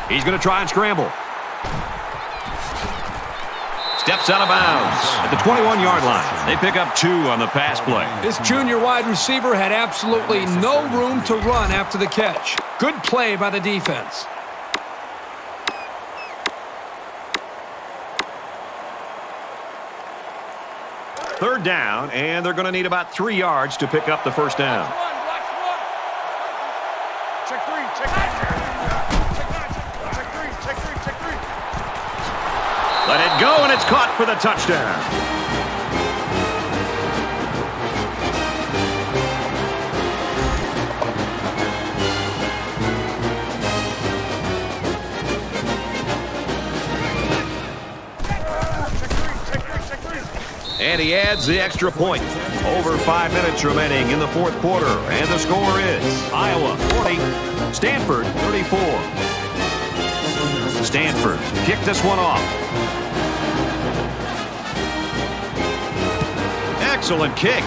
[SPEAKER 2] He's going to try and scramble. Steps out of bounds at the 21-yard line. They pick up 2 on the pass play.
[SPEAKER 6] This junior wide receiver had absolutely no room to run after the catch. Good play by the defense.
[SPEAKER 2] Third down, and they're going to need about 3 yards to pick up the first down.
[SPEAKER 3] Check 3. Check 3.
[SPEAKER 2] Let it go, and it's caught for the touchdown. And he adds the extra point. Over 5 minutes remaining in the 4th quarter, and the score is Iowa 40, Stanford 34. Stanford kicked this one off. Excellent kick.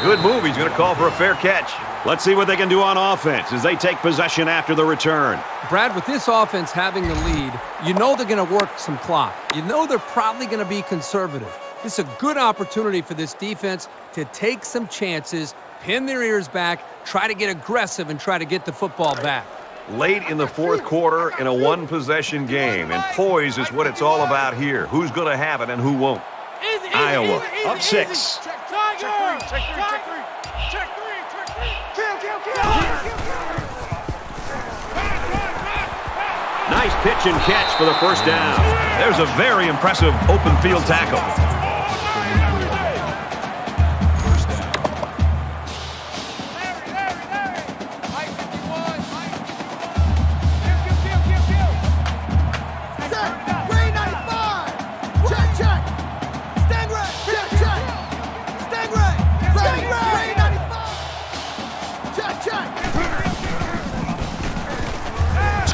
[SPEAKER 2] Good move. He's going to call for a fair catch. Let's see what they can do on offense as they take possession after the return.
[SPEAKER 6] Brad, with this offense having the lead, you know they're going to work some clock. You know they're probably going to be conservative. This is a good opportunity for this defense to take some chances, pin their ears back, try to get aggressive, and try to get the football back.
[SPEAKER 2] Late in the 4th quarter in a one-possession game, and poise is what it's all about here. Who's going to have it and who won't? Iowa up 6.
[SPEAKER 3] Check 3.
[SPEAKER 2] Nice pitch and catch for the first down. There's a very impressive open field tackle.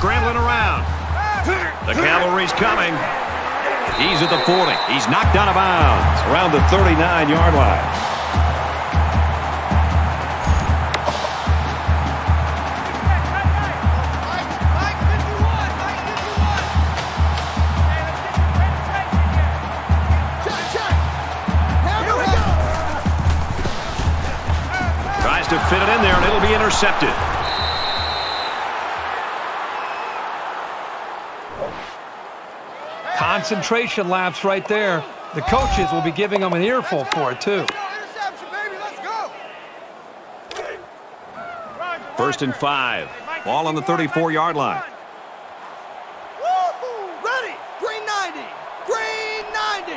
[SPEAKER 2] scrambling around. The cavalry's coming. He's at the 40. He's knocked out of bounds around the 39-yard line. Tries to fit it in there, and it'll be intercepted.
[SPEAKER 4] Concentration lapse right there. The coaches will be giving them an earful for it, too.
[SPEAKER 2] First and 5. Ball on the 34-yard line.
[SPEAKER 5] Ready. Green 90. Green 90.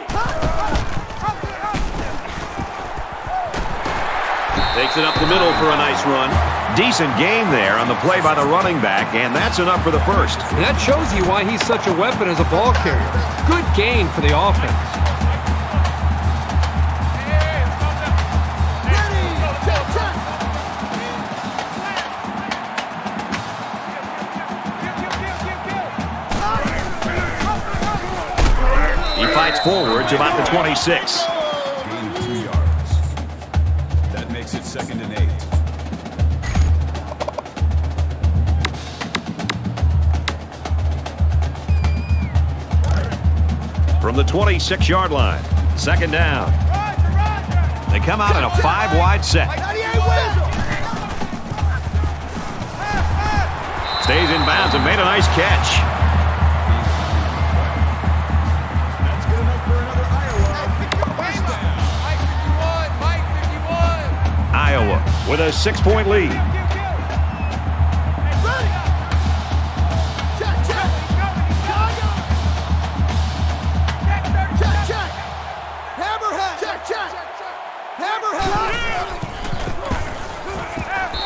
[SPEAKER 2] Takes it up the middle for a nice run. Decent game there on the play by the running back, and that's enough for the first.
[SPEAKER 4] And that shows you why he's such a weapon as a ball carrier. Good gain for the offense.
[SPEAKER 2] He fights forward to about the 26.
[SPEAKER 7] Gain of 2 yards. That makes it 2nd and 8.
[SPEAKER 2] From the 26-yard line, 2nd down. They come out in a 5-wide set. Stays in bounds and made a nice catch.
[SPEAKER 7] That's good enough for another Iowa.
[SPEAKER 2] Iowa with a 6-point lead.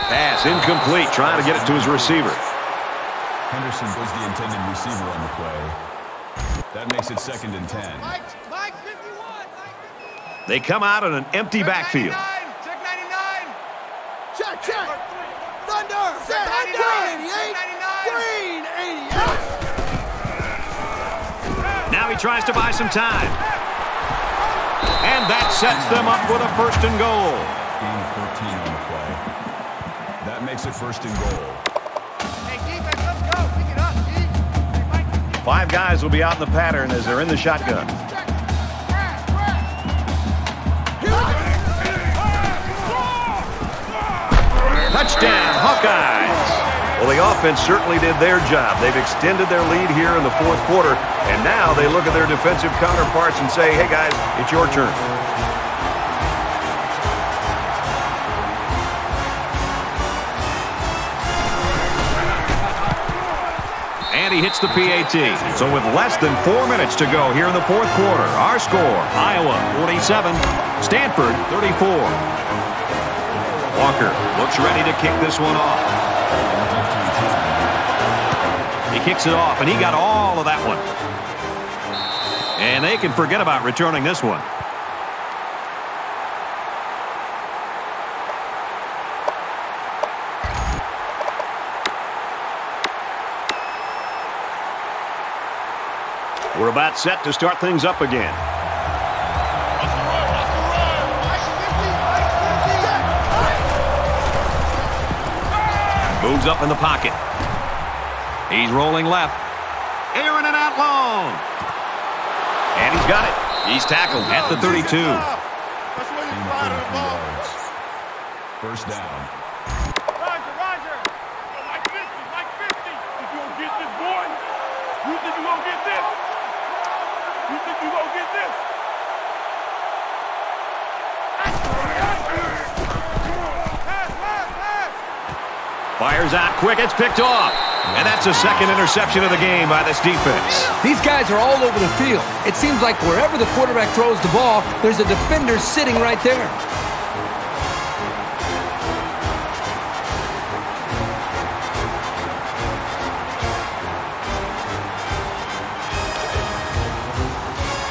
[SPEAKER 2] Pass incomplete, trying to get it to his receiver.
[SPEAKER 7] Henderson was the intended receiver on the play. That makes it 2nd and 10.
[SPEAKER 2] They come out in an empty backfield.
[SPEAKER 3] Check 99.
[SPEAKER 5] Check. Thunder. Green 88.
[SPEAKER 2] Now he tries to buy some time. And that sets them up with a 1st and goal.
[SPEAKER 7] Gain of 13 on the play. That makes it 1st and goal.
[SPEAKER 3] Hey, defense, let's go. Pick it up, D.
[SPEAKER 2] 5 guys will be out in the pattern as they're in the shotgun. Touchdown, Hawkeyes! Well, the offense certainly did their job. They've extended their lead here in the 4th quarter, and now they look at their defensive counterparts and say, hey, guys, it's your turn. And he hits the PAT. So with less than 4 minutes to go here in the 4th quarter, our score, Iowa 47, Stanford 34. Walker looks ready to kick this one off. He kicks it off, and he got all of that one. And they can forget about returning this one. We're about set to start things up again. Moves up in the pocket. He's rolling left. Airing it out long. And he's got it. He's tackled at the 32.
[SPEAKER 3] That's where you fly to the ball.
[SPEAKER 7] 1st down.
[SPEAKER 3] Roger. Like 50. If you don't get this, boy, you think you gonna get this? You think you gonna get this?
[SPEAKER 2] Fires out quick. It's picked off. And that's the 2nd interception of the game by this defense.
[SPEAKER 4] These guys are all over the field. It seems like wherever the quarterback throws the ball, there's a defender sitting right there.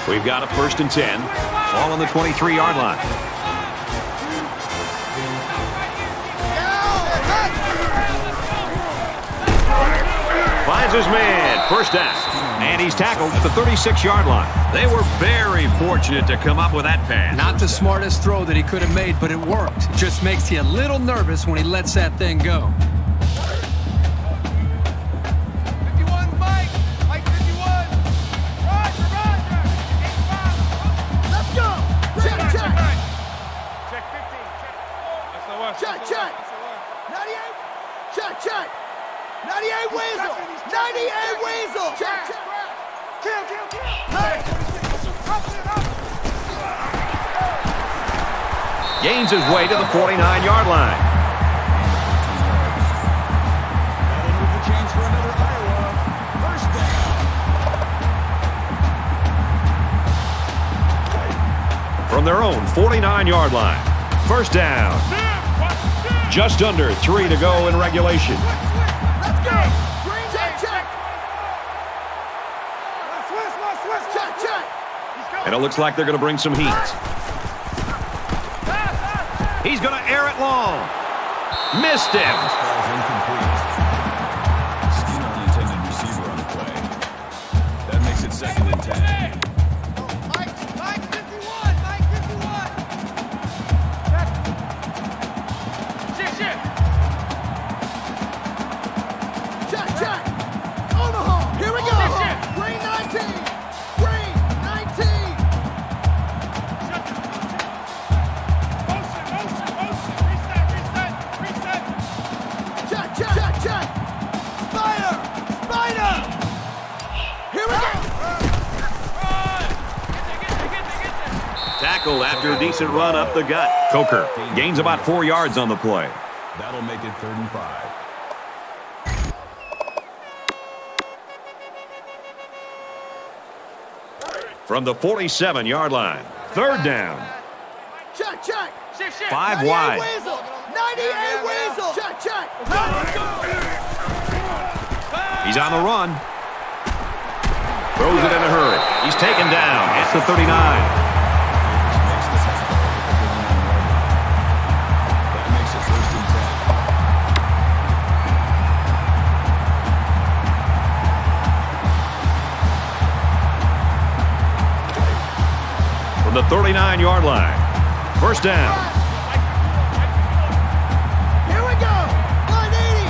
[SPEAKER 2] We've got a 1st and 10. Ball on the 23-yard line.
[SPEAKER 1] has his man. First down.
[SPEAKER 2] And he's tackled at the 36-yard line. They were very fortunate to come up with that pass.
[SPEAKER 6] Not the smartest throw that he could have made, but it worked. Just makes you a little nervous when he lets that thing go.
[SPEAKER 3] 51, Mike. Mike 51. Roger, Roger. 85.
[SPEAKER 5] Let's go. Check, check.
[SPEAKER 3] Check 15. That's the one.
[SPEAKER 5] Check, check. 98. Check, check. 98 Weasel. 98 Weasel. Check, check.
[SPEAKER 3] Kill, kill, kill.
[SPEAKER 5] Hey.
[SPEAKER 1] Gains his way to the 49-yard line.
[SPEAKER 7] That'll move the chains for another Iowa. First down.
[SPEAKER 1] From their own 49-yard line. First down. Just under 3 to go in regulation.
[SPEAKER 5] Let's go. Green, check, check. Check, check.
[SPEAKER 1] And it looks like they're going to bring some heat. He's going to air it long. Missed him.
[SPEAKER 7] This ball is incomplete. Scheme on the intended receiver on the play. That makes it 2nd and 10.
[SPEAKER 3] Mike 51. Mike 51. Shift.
[SPEAKER 5] Check, check. Omaha. Here we go. Green 19. Green 19. Check, check, check, check. Spider. Spider. Here we go.
[SPEAKER 1] Tackled after a decent run up the gut. Coker gains about 4 yards on the play.
[SPEAKER 7] That'll make it 3rd and 5.
[SPEAKER 1] From the 47-yard line. 3rd down.
[SPEAKER 5] Check, check.
[SPEAKER 1] 5
[SPEAKER 5] 98
[SPEAKER 1] wide.
[SPEAKER 5] Weasel. 98 Weasel. Check, check.
[SPEAKER 1] He's on the run. Throws it in a hurry. He's taken down at the 39.
[SPEAKER 7] That makes it 1st and 10.
[SPEAKER 1] From the 39-yard line. First down.
[SPEAKER 5] Here we go. 180.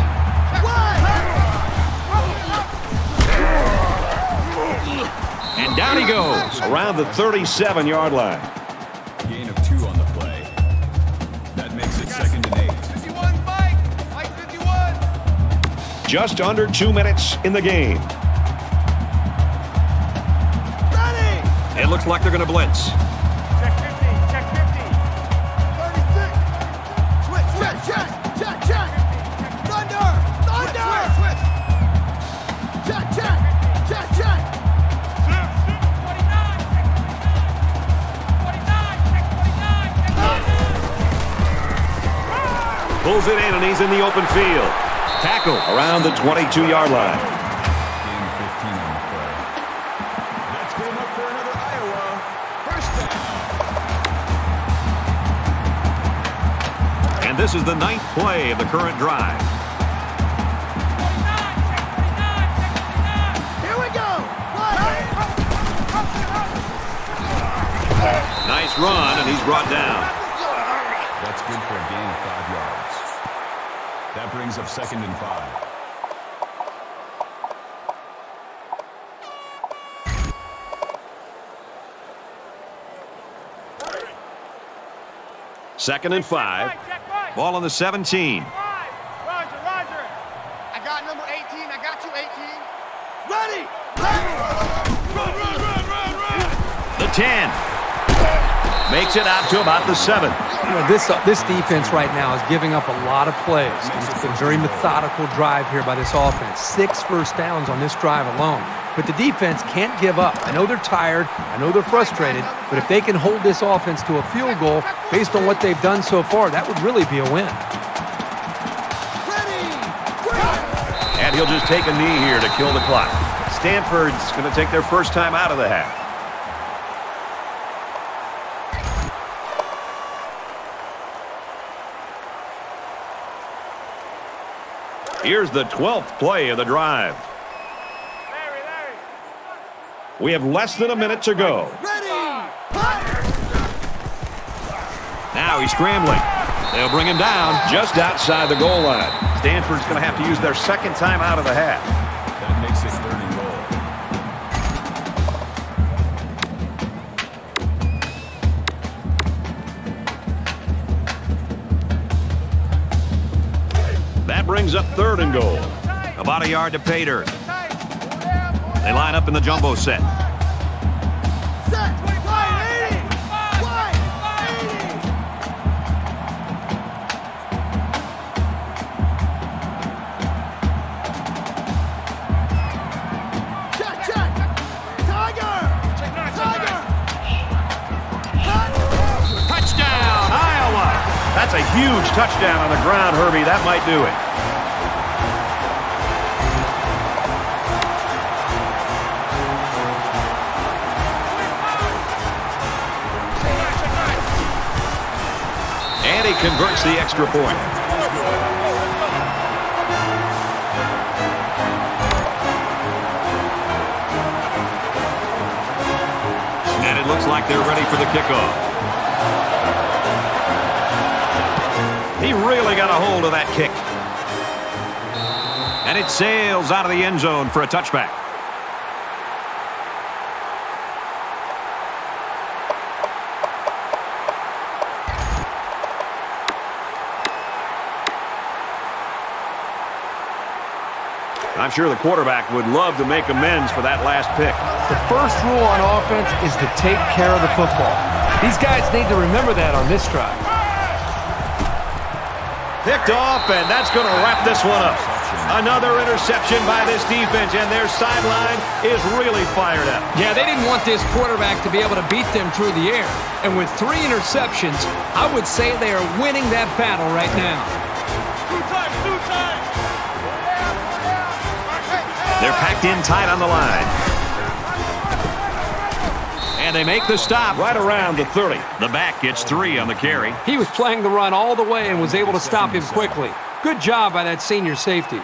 [SPEAKER 1] And down he goes around the 37-yard line.
[SPEAKER 7] Gain of 2 on the play. That makes it 2nd and 8.
[SPEAKER 3] 51, Mike. Mike 51.
[SPEAKER 1] Just under 2 minutes in the game.
[SPEAKER 5] Ready.
[SPEAKER 2] It looks like they're going to blitz.
[SPEAKER 3] Check 50. Check 50. 36. Switch.
[SPEAKER 5] Check, check. Check, check. Thunder. Thunder.
[SPEAKER 3] Switch.
[SPEAKER 5] Check, check. Check, check.
[SPEAKER 3] 49.
[SPEAKER 1] Pulls it in, and he's in the open field. Tackle around the 22-yard line.
[SPEAKER 7] Gain of 15 on the play. That's good enough for another Iowa. First down.
[SPEAKER 2] And this is the 9th play of the current drive.
[SPEAKER 5] Here we go.
[SPEAKER 2] Nice run, and he's brought down.
[SPEAKER 7] That's good for a gain of 5 yards. That brings up 2nd and 5.
[SPEAKER 1] Second and 5.
[SPEAKER 2] Ball on the 17.
[SPEAKER 3] Roger, Roger. I got number 18. I got you 18.
[SPEAKER 5] Ready.
[SPEAKER 1] The 10. Makes it out to about the 7.
[SPEAKER 4] You know, this defense right now is giving up a lot of plays. It's a very methodical drive here by this offense. 6 first downs on this drive alone. But the defense can't give up. I know they're tired. I know they're frustrated. But if they can hold this offense to a field goal based on what they've done so far, that would really be a win.
[SPEAKER 1] And he'll just take a knee here to kill the clock. Stanford's going to take their first time out of the half. Here's the 12th play of the drive. We have less than a minute to go.
[SPEAKER 5] Ready. Hut.
[SPEAKER 2] Now he's scrambling. They'll bring him down
[SPEAKER 1] Just outside the goal line. Stanford's going to have to use their second time out of the half.
[SPEAKER 7] That makes it 3rd and goal.
[SPEAKER 1] That brings up 3rd and goal.
[SPEAKER 2] About a yard to pay dirt. They line up in the jumbo set.
[SPEAKER 5] Set. Wide 80. Wide 80. Check, check. Tiger. Tiger. Hut.
[SPEAKER 2] Touchdown, Iowa.
[SPEAKER 1] That's a huge touchdown on the ground, Herbie. That might do it. And he converts the extra point.
[SPEAKER 2] And it looks like they're ready for the kickoff.
[SPEAKER 1] He really got a hold of that kick.
[SPEAKER 2] And it sails out of the end zone for a touchback.
[SPEAKER 1] I'm sure the quarterback would love to make amends for that last pick.
[SPEAKER 4] The first rule on offense is to take care of the football. These guys need to remember that on this drive.
[SPEAKER 1] Picked off, and that's going to wrap this one up. Another interception by this defense, and their sideline is really fired up.
[SPEAKER 6] Yeah, they didn't want this quarterback to be able to beat them through the air. And with 3 interceptions, I would say they are winning that battle right now.
[SPEAKER 3] Two times.
[SPEAKER 2] They're packed in tight on the line. And they make the stop
[SPEAKER 1] Right around the 30.
[SPEAKER 2] The back gets 3 on the carry.
[SPEAKER 6] He was playing the run all the way and was able to stop him quickly. Good job by that senior safety.